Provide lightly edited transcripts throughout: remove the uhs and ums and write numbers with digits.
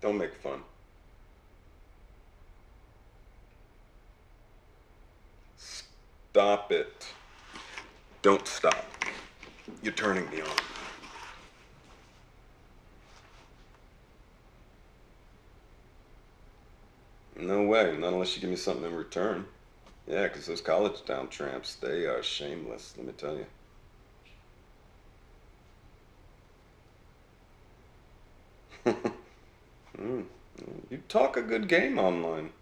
Don't make fun. Stop it. Don't stop. You're turning me on. No way, not unless you give me something in return. Yeah, 'cause those college town tramps, they are shameless, let me tell you. Mm, you talk a good game online.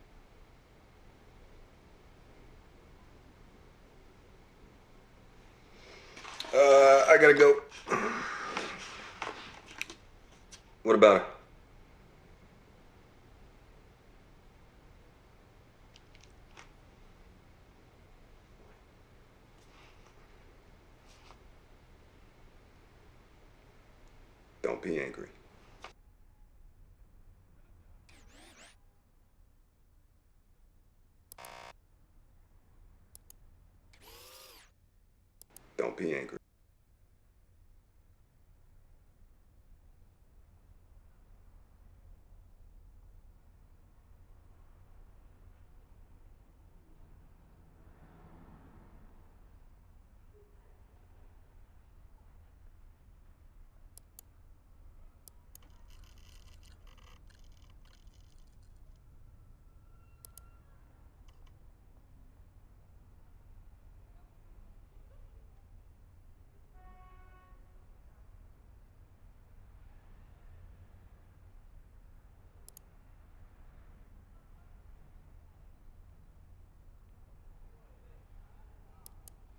I gotta go. What about it? Don't be angry. Don't be angry.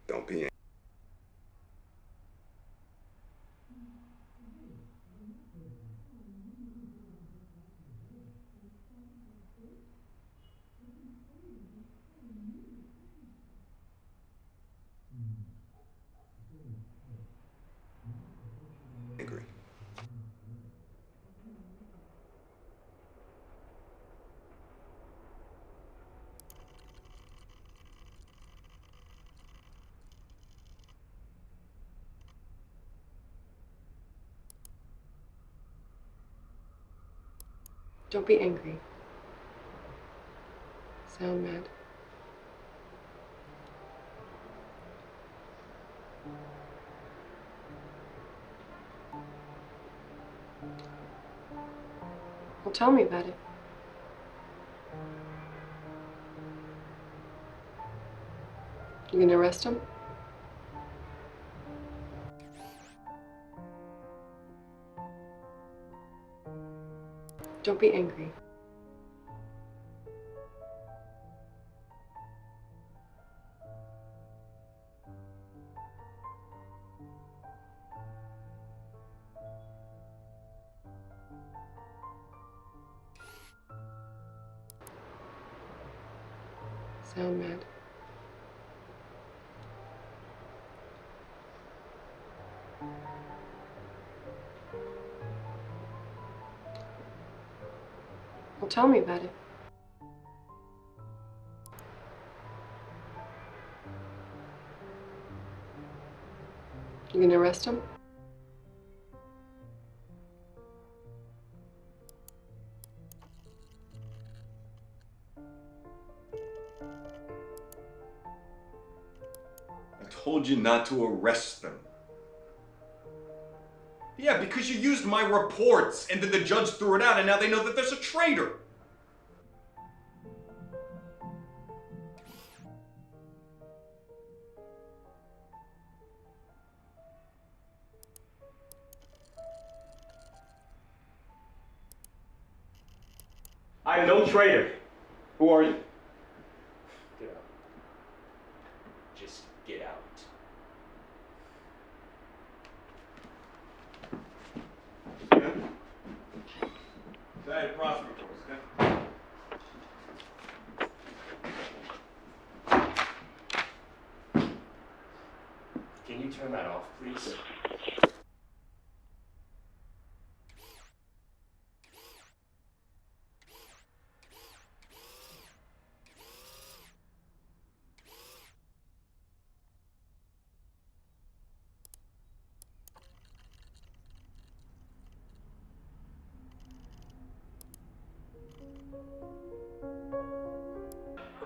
Don't be angry. Don't be angry. Sound mad. Well, tell me about it. You gonna arrest him? Don't be angry. Sound mad. Well, tell me about it. You gonna arrest him? I told you not to arrest them. Yeah, because you used my reports, and then the judge threw it out, and now they know that there's a traitor. I'm no traitor. Who are you? Get out. Just get out. Say it, prosper for us, okay? Can you turn that off, please?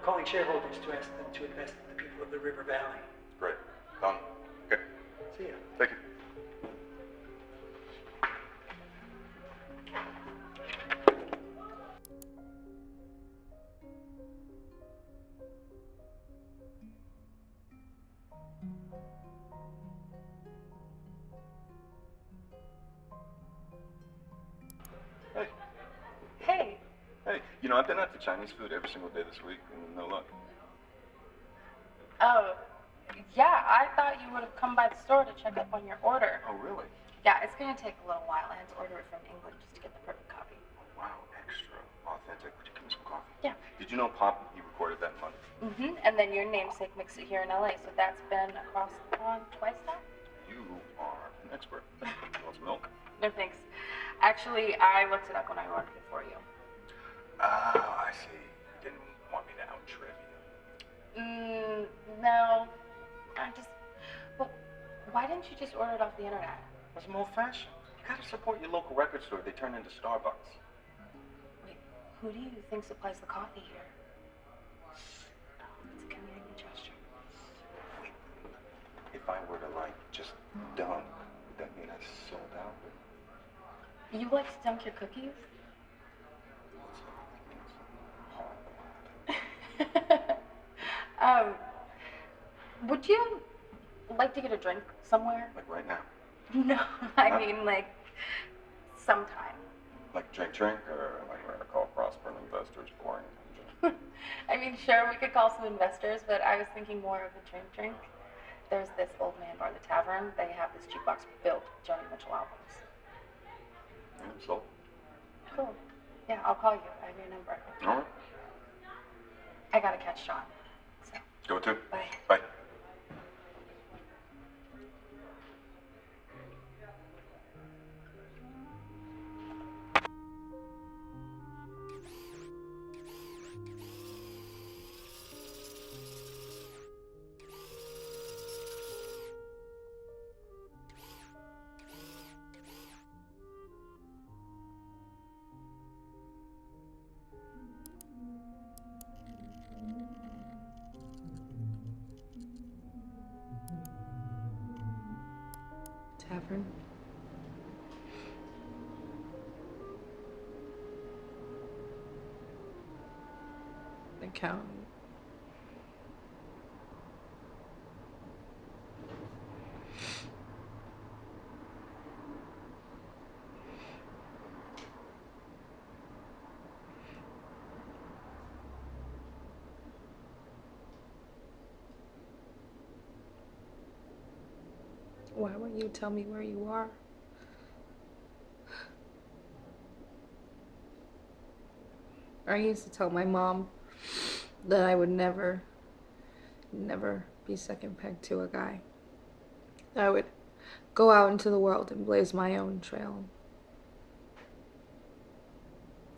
calling shareholders to ask them to invest in the people of the River Valley. Great. Done. Okay. See ya. Thank you. Hey. Hey. Hey, you know, I've been out to Chinese food every single day this week, and no luck. Oh, yeah, I thought you would have come by the store to check up on your order. Oh, really? Yeah, it's going to take a little while. I had to order it from England just to get the perfect copy. Wow, extra authentic. Would you give me some coffee? Yeah. Did you know Pop, he recorded that in London? Mm-hmm. And then your namesake mixed it here in LA, so that's been across the pond twice now? You are an expert. You want some milk? No, thanks. Actually, I looked it up when I ordered it for you. Oh, I see. You didn't want me to out-trivia. No. Well, why didn't you just order it off the internet? That's more fashion. You gotta support your local record store. They turn into Starbucks. Wait, who do you think supplies the coffee here? It's a community gesture. Wait. If I were to, just dunk, would that mean I sold out? You like to dunk your cookies? Would you like to get a drink somewhere? Like right now? No, I mean sometime. Like drink, or like we're gonna call Prosper investors boring. I mean, sure, we could call some investors, but I was thinking more of a drink. There's this Old Man Bar, the Tavern. They have this jukebox filled with Joni Mitchell albums. Yeah, so. Cool. Yeah, I'll call you. I have your number. All right. I gotta catch Sean. So, Go to. bye. Bye. Tavern. Accountant. Why won't you tell me where you are? I used to tell my mom that I would never be second pegged to a guy. I would go out into the world and blaze my own trail.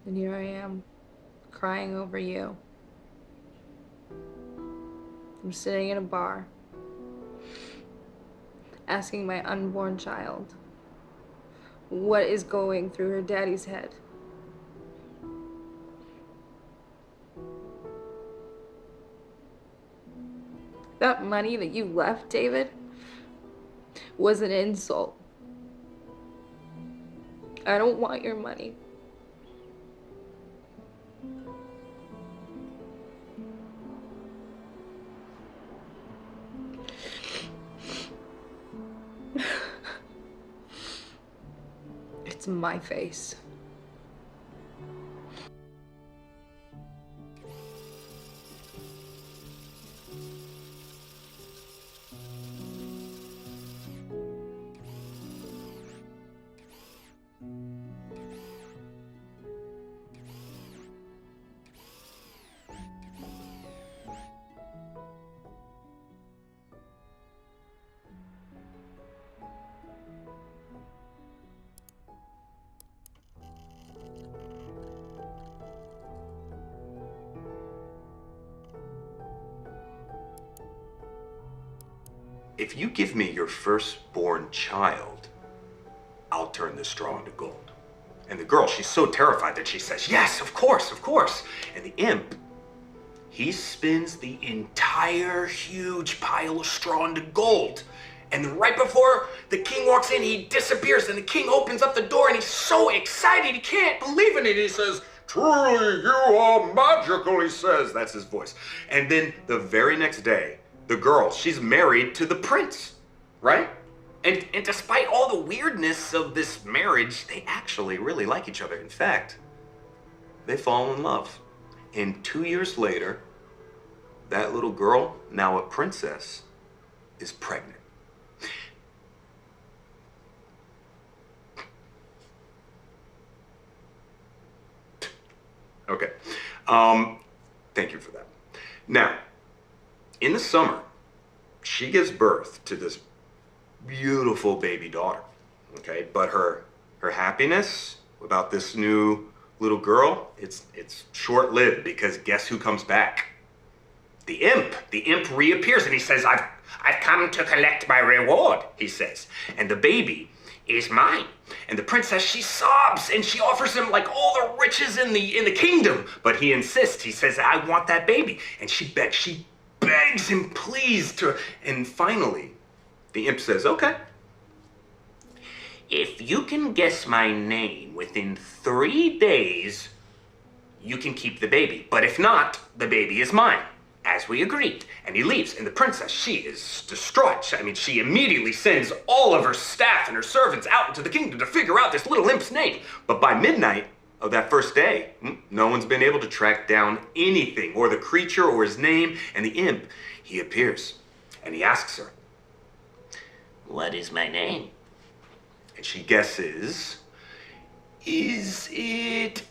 And here I am, crying over you. I'm sitting in a bar, asking my unborn child what is going through her daddy's head. That money that you left, David, was an insult. I don't want your money. It's my face. If you give me your firstborn child, I'll turn this straw into gold. And the girl, she's so terrified that she says, yes, of course, of course. And the imp, he spins the entire huge pile of straw into gold. And then right before the king walks in, he disappears, and the king opens up the door, and he's so excited he can't believe it. He says, "Truly, you are magical," he says. That's his voice. And then the very next day, the girl, she's married to the prince, right? And despite all the weirdness of this marriage, they actually really like each other. In fact, they fall in love. And 2 years later, that little girl, now a princess, is pregnant. Okay. Thank you for that. Now, in the summer, she gives birth to this beautiful baby daughter. Okay, but her happiness about this new little girl, it's short-lived, because guess who comes back? The imp. The imp reappears, and he says, I've come to collect my reward, he says. And the baby is mine. And the princess, she sobs, and she offers him like all the riches in the kingdom. But he insists. He says, I want that baby. And she begs him, please, to. And finally, the imp says, okay. If you can guess my name within 3 days, you can keep the baby. But if not, the baby is mine, as we agreed. And he leaves, and the princess, she is distraught. I mean, she immediately sends all of her staff and her servants out into the kingdom to figure out this little imp's name. But by midnight of that first day, no one's been able to track down anything, or the creature, or his name. And the imp, he appears, and he asks her, what is my name? And she guesses, is it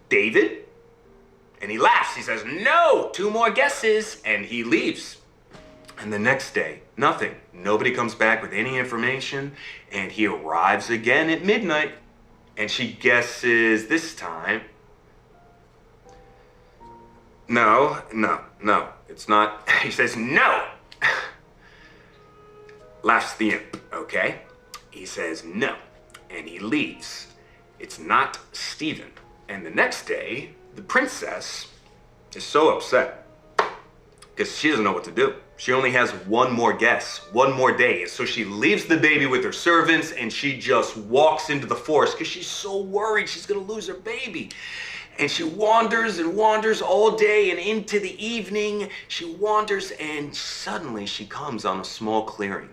David? And he laughs. He says, no, 2 more guesses. And he leaves. And the next day, nothing. Nobody comes back with any information. And he arrives again at midnight. And she guesses this time, no, it's not. He says, no. Laughs the imp, okay? He says no, and he leaves. It's not Stephen. And the next day, the princess is so upset because she doesn't know what to do. She only has 1 more guess, 1 more day. And so she leaves the baby with her servants, and she just walks into the forest because she's so worried she's gonna lose her baby. And she wanders and wanders all day, and into the evening, she wanders, and suddenly she comes on a small clearing.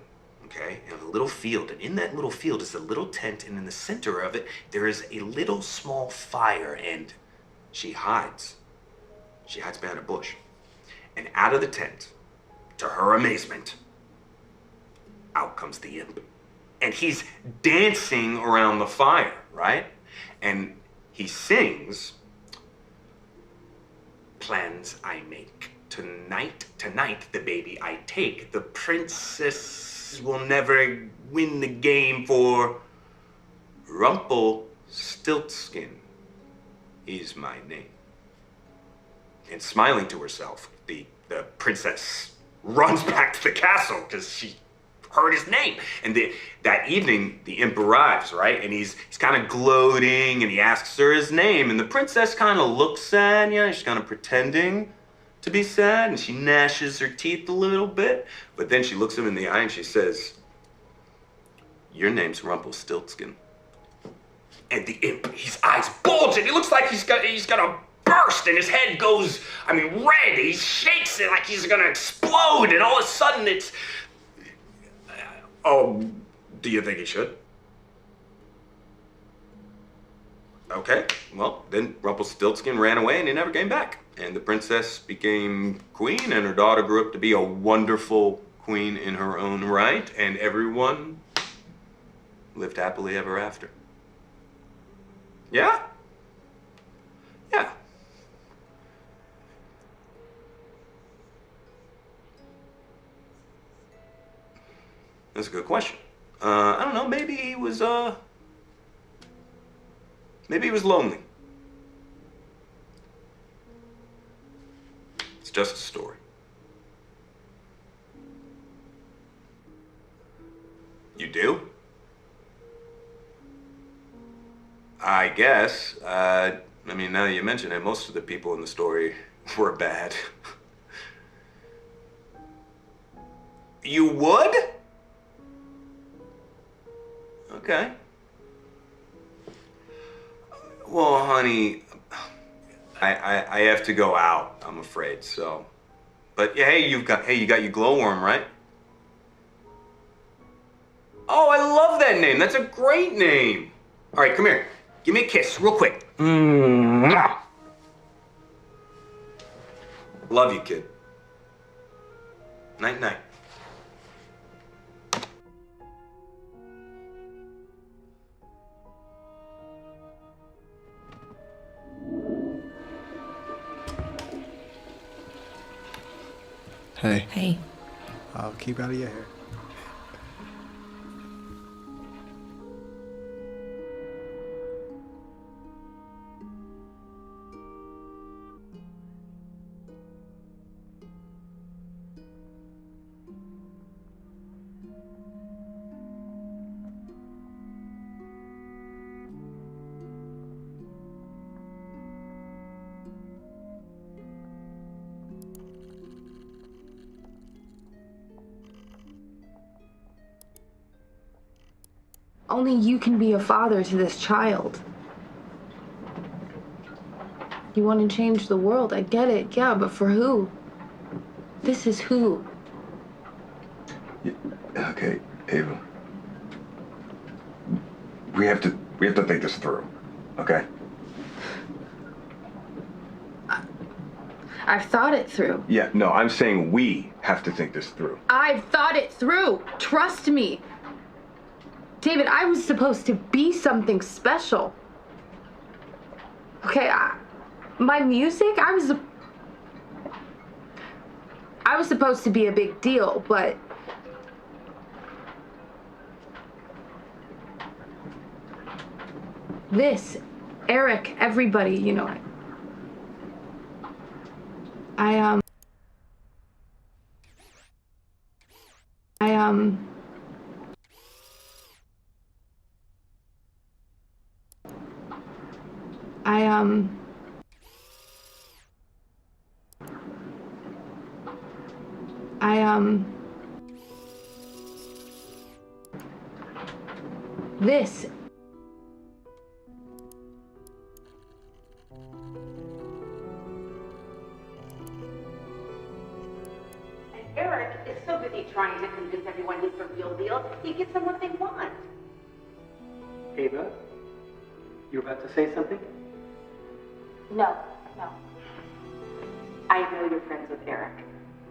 Okay, and a little field, and in that little field is a little tent, and in the center of it, there is a little small fire, and she hides. She hides behind a bush. And out of the tent, to her amazement, out comes the imp. And he's dancing around the fire, right? And he sings, plans I make. Tonight, the baby I take. The princess will never win the game, for Rumpelstiltskin is my name. And smiling to herself, the princess runs back to the castle because she heard his name. And that evening, the imp arrives, right? And he's kind of gloating, and he asks her his name. And the princess kind of looks sad, she's kind of pretending to be sad, and she gnashes her teeth a little bit. But then she looks him in the eye and she says, your name's Rumpelstiltskin. And the imp, his eyes bulge, and he looks like he's gonna burst, and his head goes, red. He shakes it like he's gonna explode, and all of a sudden it's, do you think he should? Okay, well, then Rumpelstiltskin ran away, and he never came back. And the princess became queen, and her daughter grew up to be a wonderful queen in her own right, and everyone lived happily ever after. Yeah? Yeah. That's a good question. I don't know, maybe he was lonely. It's just a story. You do? I guess. I mean, now that you mention it, most of the people in the story were bad. You would? Okay. Well, honey, I have to go out, I'm afraid, so. But yeah, you got your glowworm, right? Oh, I love that name. That's a great name. All right, come here. Give me a kiss, real quick. Mwah. Love you, kid. Night, night. Hey, Hey, I'll keep out of your hair. Only you can be a father to this child. You want to change the world, I get it, yeah, but for who? This is who? Okay, Ava. We have to think this through, okay? I've thought it through. Yeah, no, I'm saying we have to think this through. I've thought it through. Trust me. David, I was supposed to be something special. Okay, my music, I was supposed to be a big deal, but this, Eric, everybody, you know, I this. Eric is so busy trying to convince everyone he's the real deal, he gives them what they want. Ava, you about to say something? No. I know you're friends with Eric.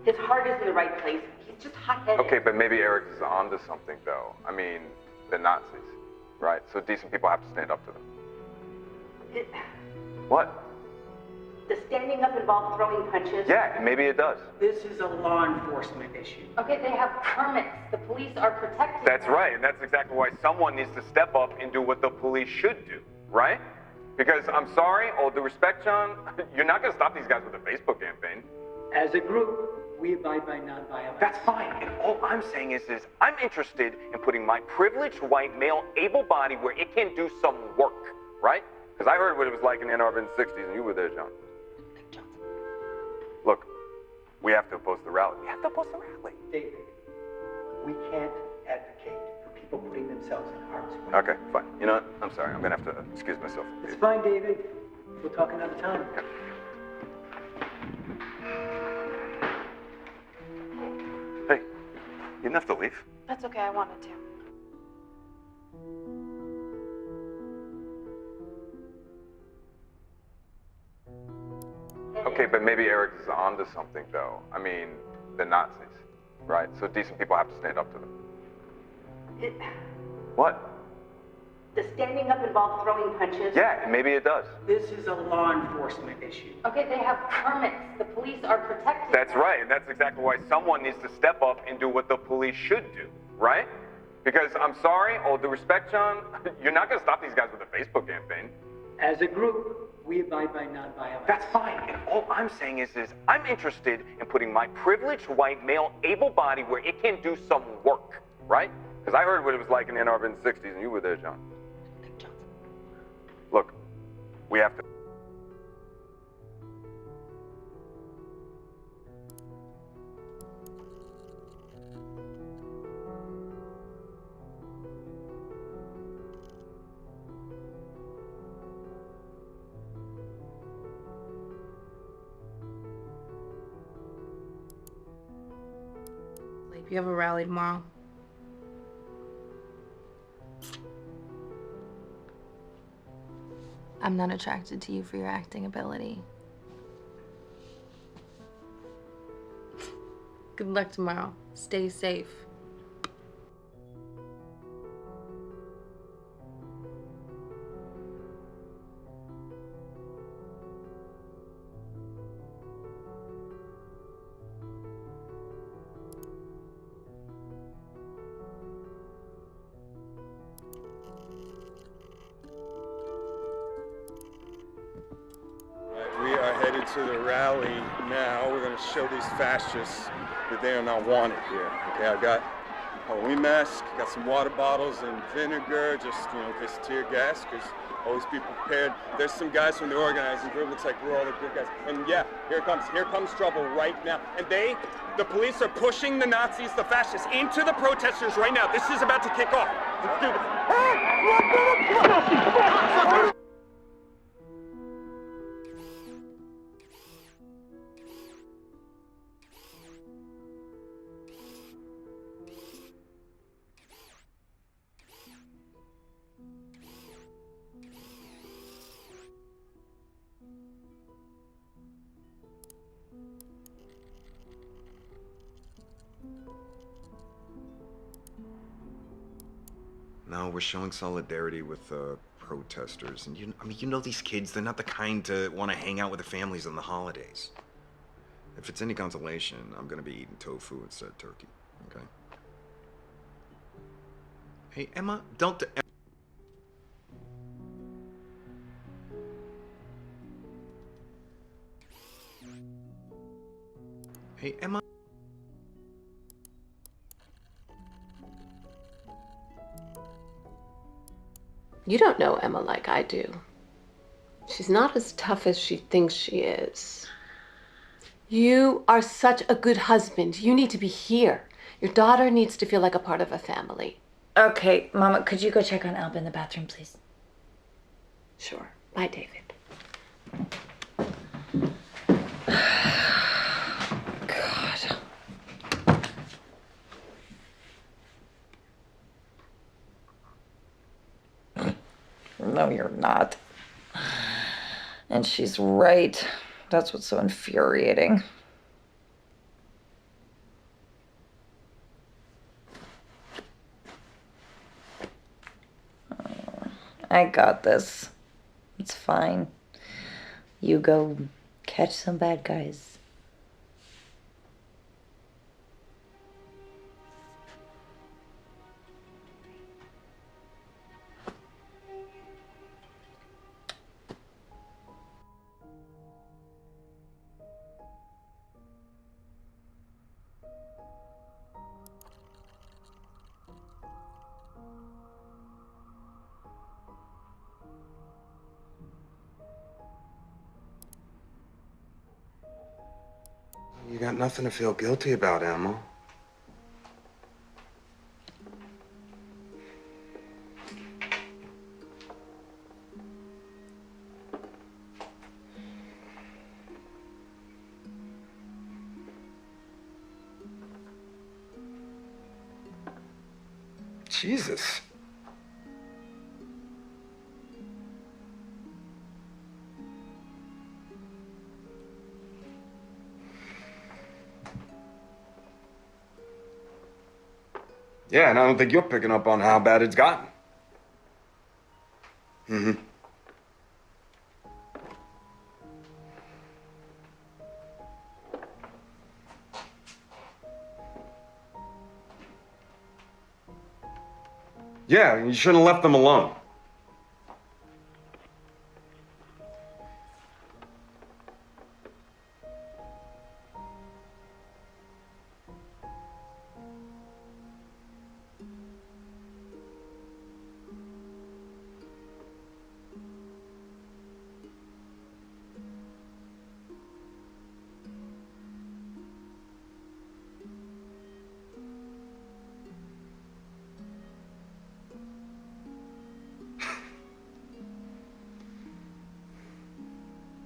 His heart is in the right place. He's just hot-headed. Okay, but maybe Eric is onto something, though. I mean, the Nazis, right? So decent people have to stand up to them. What? Does standing up involve throwing punches? Yeah, maybe it does. This is a law enforcement issue. Okay, they have permits. The police are protecting That's them. right, and that's exactly why someone needs to step up and do what the police should do, right? Because I'm sorry, all due respect, John, you're not going to stop these guys with a Facebook campaign. As a group, we abide by nonviolence. That's fine, and all I'm saying is I'm interested in putting my privileged white male able body where it can do some work, right? Because I heard what it was like in Ann Arbor in the 60s, and you were there, John. Look, we have to oppose the rally. We have to oppose the rally. David, we can't advocate for people putting themselves in harm's way. Okay, fine. You know what? I'm sorry. I'm going to have to excuse myself. It's fine, David. We'll talk another time. Okay. Hey, you didn't have to leave. That's okay, I wanted to. Okay, but maybe Eric is onto something, though. I mean, the Nazis, right? So decent people have to stand up to them. What? Does standing up involve throwing punches? Yeah, maybe it does. This is a law enforcement issue. Okay, they have permits. The police are protecting That's them. right, and that's exactly why someone needs to step up and do what the police should do, right? Because I'm sorry, all due respect, John, you're not going to stop these guys with a Facebook campaign. As a group, we abide by nonviolence. That's fine, and all I'm saying is I'm interested in putting my privileged white male able body where it can do some work, right? Because I heard what it was like in Ann Arbor in the 60s, and you were there, John. Look, we have to... You have a rally tomorrow. I'm not attracted to you for your acting ability. Good luck tomorrow. Stay safe. We are headed to the rally now. We're going to show these fascists that they are not wanted here. Okay, I've got Halloween mask, got some water bottles and vinegar, just, in case of tear gas, because always be prepared. There's some guys from the organizing group. Looks like we're all the good guys. And yeah, here comes trouble right now. And the police are pushing the Nazis, the fascists, into the protesters right now. This is about to kick off. Let's do this. No, we're showing solidarity with protesters. And these kids, they're not the kind to want to hang out with the families on the holidays. If it's any consolation, I'm gonna be eating tofu instead of turkey, okay? Hey, Emma, don't... Hey, Emma... You don't know Emma like I do. She's not as tough as she thinks she is. You are such a good husband. You need to be here. Your daughter needs to feel like a part of a family. Okay, Mama, could you go check on Alba in the bathroom, please? Sure. Bye, David. God. No, you're not. And she's right. That's what's so infuriating. I got this. It's fine. You go catch some bad guys. You got nothing to feel guilty about, Emma. Jesus. Yeah, and I don't think you're picking up on how bad it's gotten. Mm-hmm. Yeah, you shouldn't have left them alone.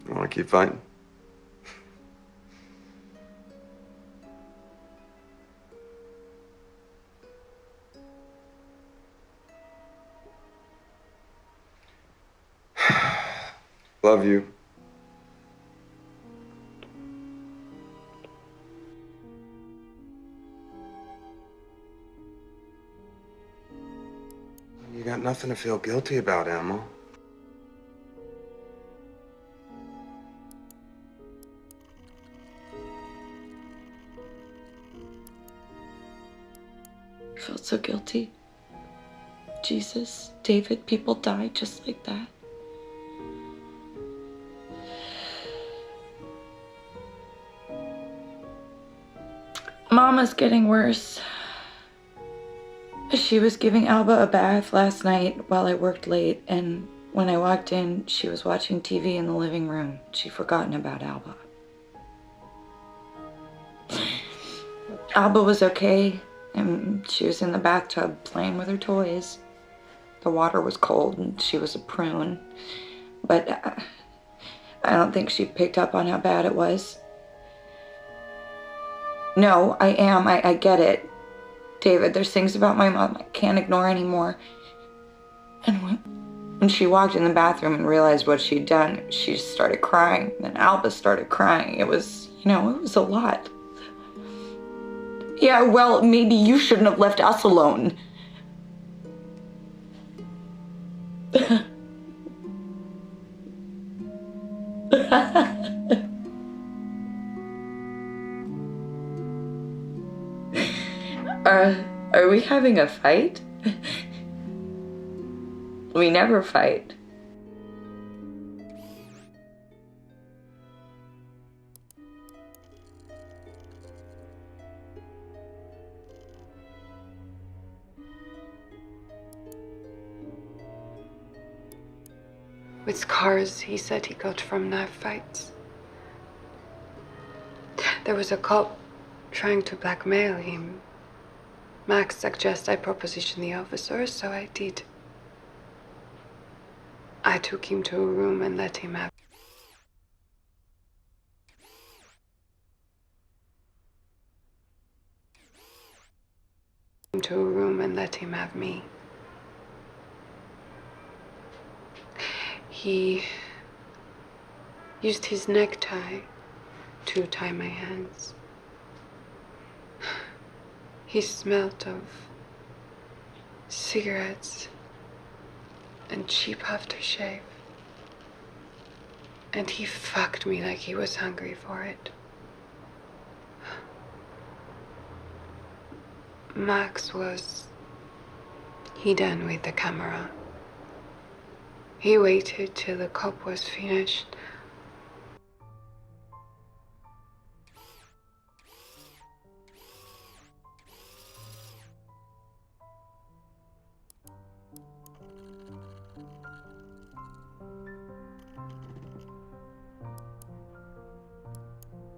You want to keep fighting? Love you. You got nothing to feel guilty about, Emma. I felt so guilty. Jesus, David, people died just like that. Mama's getting worse. She was giving Alba a bath last night while I worked late, and when I walked in, she was watching TV in the living room. She'd forgotten about Alba. Alba was okay, and she was in the bathtub playing with her toys. The water was cold, and she was a prune, but I don't think she picked up on how bad it was. No, I am. I get it. David, there's things about my mom I can't ignore anymore. And when she walked in the bathroom and realized what she'd done, she just started crying. Then Alba started crying. It was, it was a lot. Yeah, well, maybe you shouldn't have left us alone. Are we having a fight? We never fight. With scars he said he got from knife fights. There was a cop trying to blackmail him. Max suggested I proposition the officer, so I did. I took him to a room and let him have me. He used his necktie to tie my hands. He smelled of cigarettes and cheap aftershave. And he fucked me like he was hungry for it. Max was done with the camera. He waited till the cop was finished.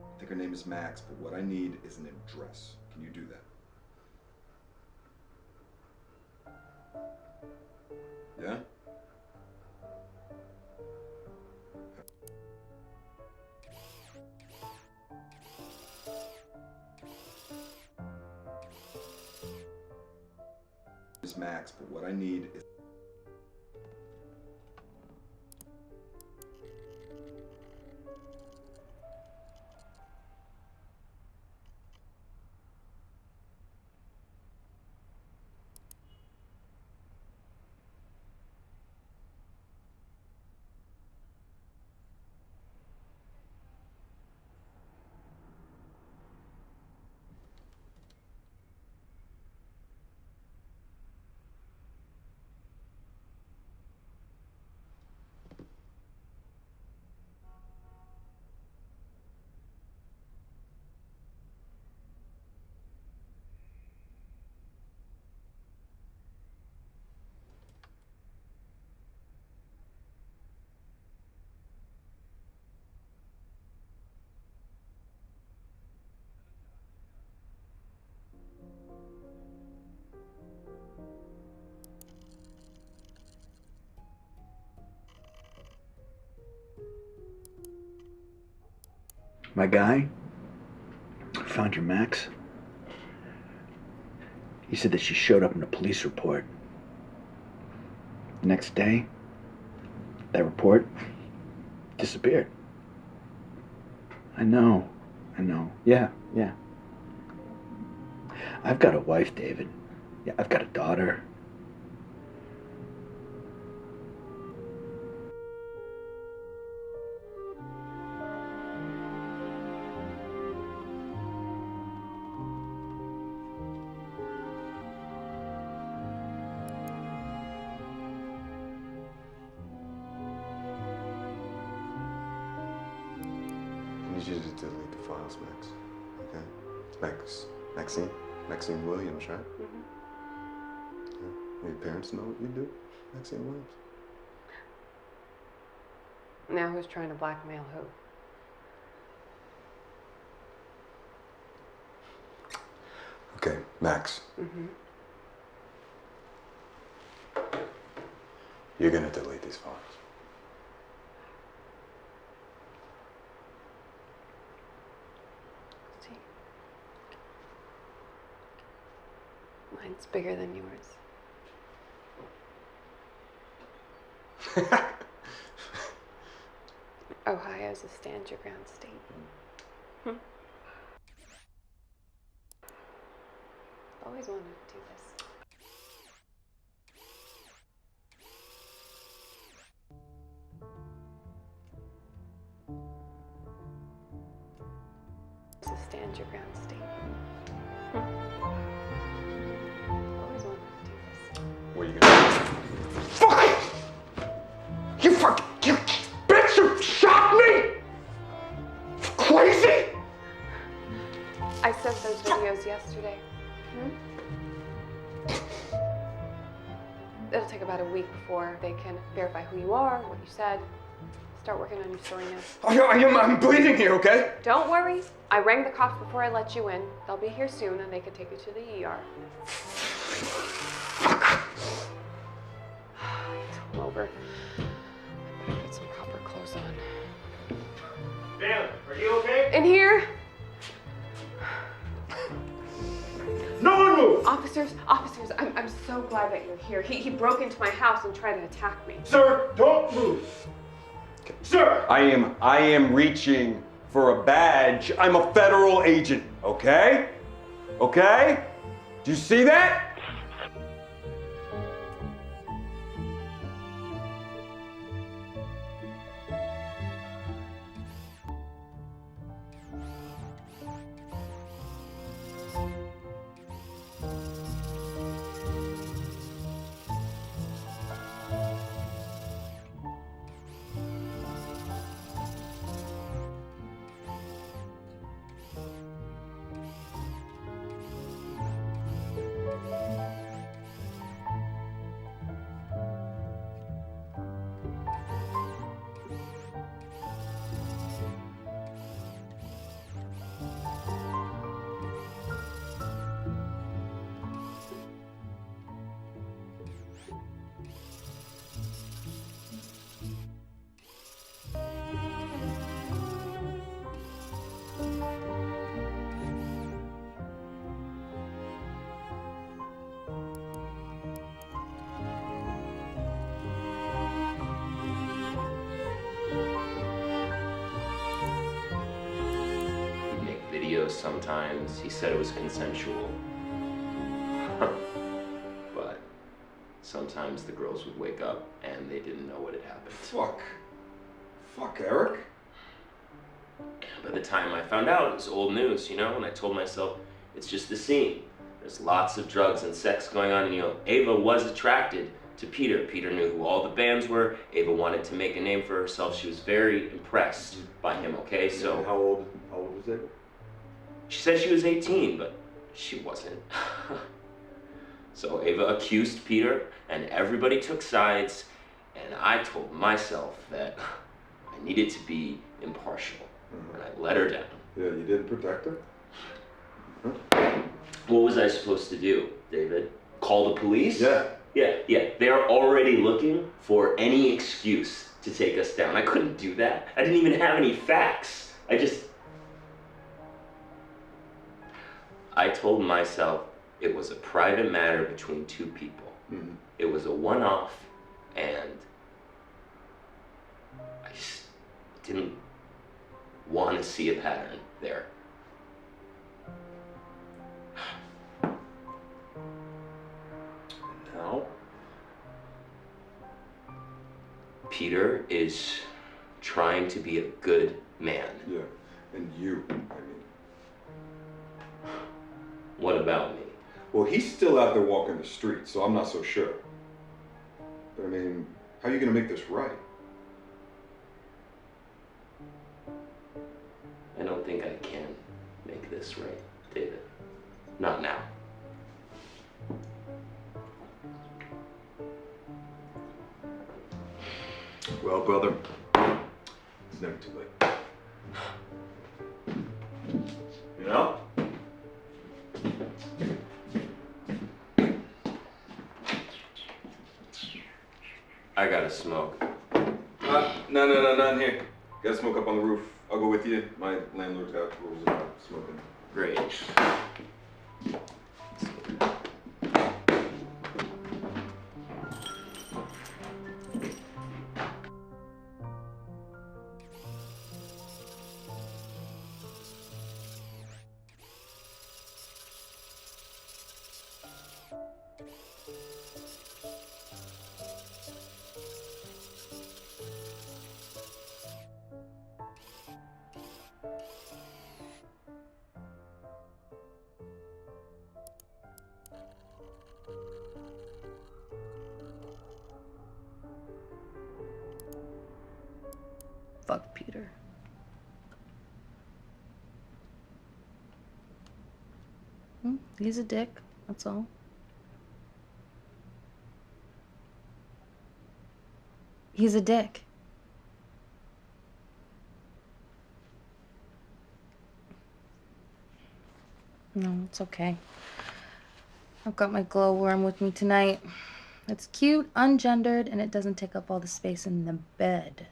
I think her name is Max, but what I need is an address. Can you do that? Yeah? Is Max, but what I need is My guy found your Max. He said that she showed up in a police report. The next day, that report disappeared. I know. Yeah. I've got a wife, David. Yeah, I've got a daughter. I need you to delete the files, Max. Okay? It's Maxine Williams, right? Yeah. Your parents know what you do, Maxine Williams? Now who's trying to blackmail who? Okay, Max. You're gonna delete these files. See? Mine's bigger than yours. Ohio's a stand your ground state. Always wanted to do this. It's a stand your ground state. Always wanted to do this. What are you gonna do? You bitch, you shot me! Crazy? I sent those videos yesterday. It'll take about a week before they can verify who you are, what you said. Start working on your story now. I'm bleeding here, okay? Don't worry. I rang the cops before I let you in. They'll be here soon and they can take you to the ER. It's all over. I better get some proper clothes on. Bailey, are you okay? In here? No one move! Officers, I'm so glad that you're here. He broke into my house and tried to attack me. Sir, don't move. Sir! I am reaching for a badge. I'm a federal agent, okay? Okay? Do you see that? Sometimes he said it was consensual. But sometimes the girls would wake up and they didn't know what had happened. Fuck, Eric. By the time I found out, it was old news, you know, and I told myself, it's just the scene. There's lots of drugs and sex going on, and, you know, Ava was attracted to Peter. Peter knew who all the bands were. Ava wanted to make a name for herself. She was very impressed by him, okay? So How old was Ava? she said she was 18, but she wasn't. So Ava accused Peter, and everybody took sides, and I told myself that I needed to be impartial, and I let her down. Yeah, you didn't protect her? What was I supposed to do, David? Call the police? Yeah. Yeah. They're already looking for any excuse to take us down. I couldn't do that. I didn't even have any facts. I told myself it was a private matter between two people. It was a one-off, and didn't want to see a pattern there. Now? Peter is trying to be a good man. Yeah, and you, I mean. What about me? Well, he's still out there walking the streets, so I'm not so sure. But I mean, how are you gonna make this right? I don't think I can make this right, David. Not now. Well, brother, it's never too late. You know? I gotta smoke. No, not in here. Gotta smoke up on the roof. I'll go with you. My landlord's got rules about smoking. Great. Fuck Peter. He's a dick, that's all. He's a dick. No, it's okay. I've got my glowworm with me tonight. It's cute, ungendered, and it doesn't take up all the space in the bed.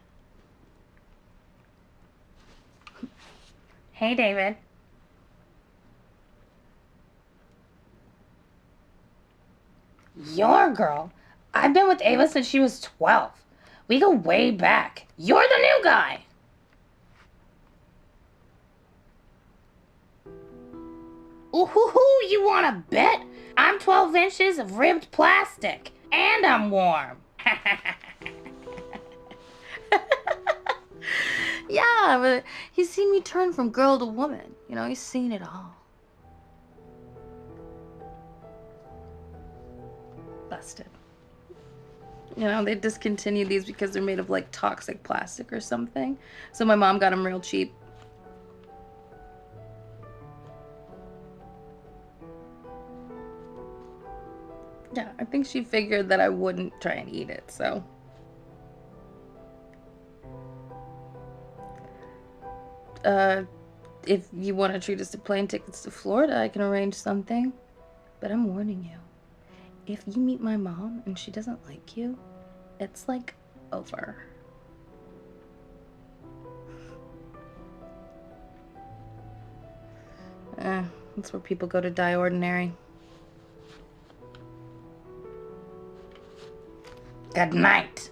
Hey, David. Your girl. I've been with Ava since she was 12. We go way back. You're the new guy. Ooh, you want to bet? I'm 12 inches of ribbed plastic, and I'm warm. Yeah, but he's seen me turn from girl to woman. You know, he's seen it all. Busted. You know, they discontinued these because they're made of like toxic plastic or something. So my mom got them real cheap. Yeah, I think she figured that I wouldn't try and eat it, so. If you want to treat us to plane tickets to Florida, I can arrange something. But I'm warning you, if you meet my mom and she doesn't like you, it's like over. That's where people go to die ordinary. Good night.